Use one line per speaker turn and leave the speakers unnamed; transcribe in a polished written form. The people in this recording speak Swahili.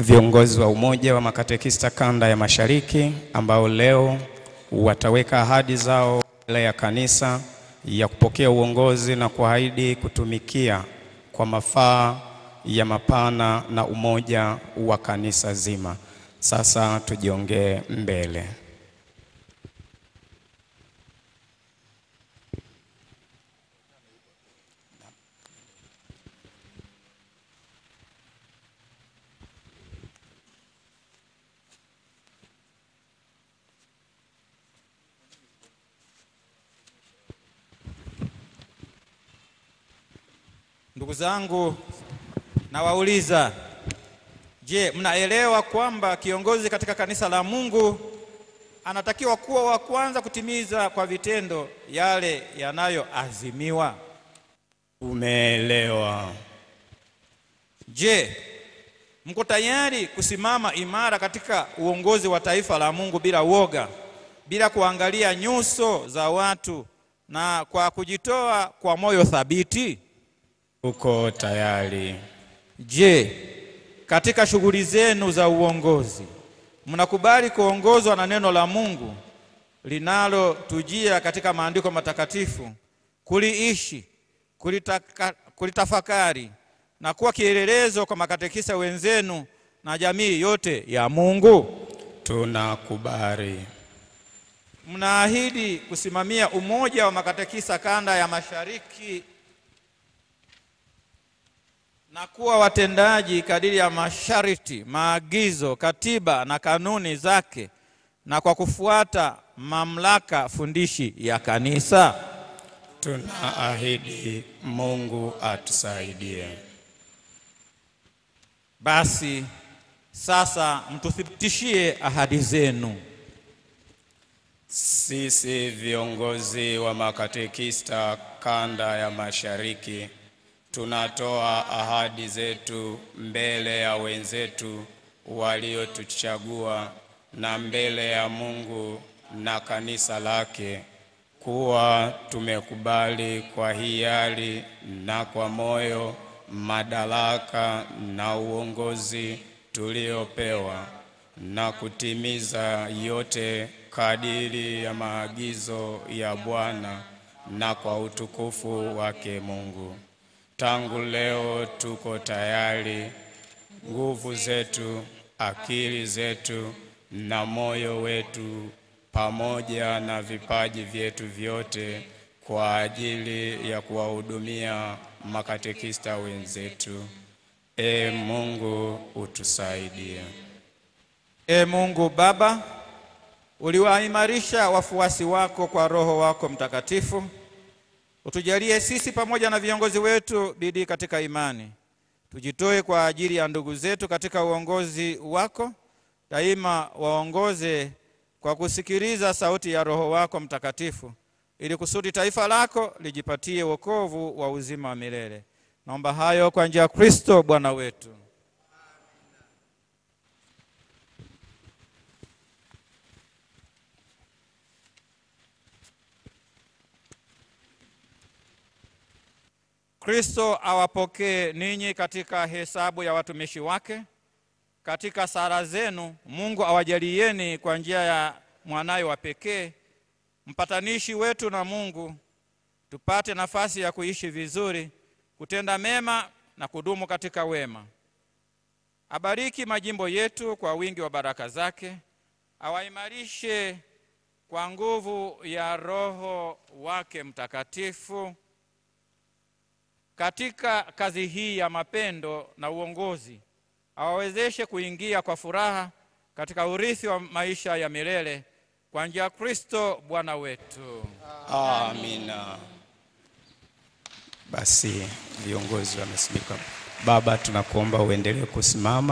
viongozi wa Umoja wa Makatekista Kanda ya Mashariki ambao leo wataweka ahadi zao mbele ya kanisa ya kupokea uongozi na kuahidi kutumikia kwa mafaa ya mapana na umoja wa kanisa zima. Sasa tujiongee mbele.
Ndugu zangu, nawauliza, je, mnaelewa kwamba kiongozi katika kanisa la Mungu anatakiwa kuwa wa kwanza kutimiza kwa vitendo yale yanayoazimiwa?
Umeelewa?
Je, mko tayari kusimama imara katika uongozi wa taifa la Mungu bila woga, bila kuangalia nyuso za watu na kwa kujitoa kwa moyo thabiti?
Uko tayari?
Je, katika shughuli zenu za uongozi mnakubali kuongozwa na neno la Mungu linalotujia katika maandiko matakatifu, kuliishi, kulitafakari na kuwa kielelezo kwa makatekista wenzenu na jamii yote ya Mungu?
Tunakubali.
Mnaahidi kusimamia umoja wa makatekista Kanda ya Mashariki na kuwa watendaji kadiri ya masharti, maagizo, katiba na kanuni zake na kwa kufuata mamlaka fundishi ya kanisa?
Tunaahidi. Mungu atusaidie.
Basi sasa mtuthibitishie ahadi zenu.
Sisi viongozi wa makatekista Kanda ya Mashariki tunatoa ahadi zetu mbele ya wenzetu waliotuchagua na mbele ya Mungu na kanisa lake kuwa tumekubali kwa hiari na kwa moyo madaraka na uongozi tuliopewa na kutimiza yote kadiri ya maagizo ya Bwana na kwa utukufu wake Mungu. Tangu leo tuko tayari, nguvu zetu, akili zetu na moyo wetu pamoja na vipaji vyetu vyote kwa ajili ya kuwahudumia makatekista wenzetu. Mungu utusaidie.
Mungu Baba, uliwaimarisha wafuasi wako kwa Roho wako Mtakatifu. Utujalie sisi pamoja na viongozi wetu bidii katika imani. Tujitoe kwa ajili ya ndugu zetu katika uongozi wako. Daima waongoze kwa kusikiliza sauti ya Roho wako Mtakatifu, ili kusudi taifa lako lijipatie wokovu wa uzima wa milele. Naomba hayo kwa njia ya Kristo Bwana wetu. Kristo awapokee ninyi katika hesabu ya watumishi wake. Katika sala zenu Mungu awajalieni kwa njia ya mwanaye wa pekee, mpatanishi wetu na Mungu, tupate nafasi ya kuishi vizuri, kutenda mema na kudumu katika wema. Abariki majimbo yetu kwa wingi wa baraka zake, awaimarishe kwa nguvu ya Roho wake Mtakatifu. Katika kazi hii ya mapendo na uongozi, awawezeshe kuingia kwa furaha katika urithi wa maisha ya milele kwa njia ya Kristo Bwana wetu.
Amina. Basi viongozi wamesimama. Baba, tunakuomba uendelee kusimama.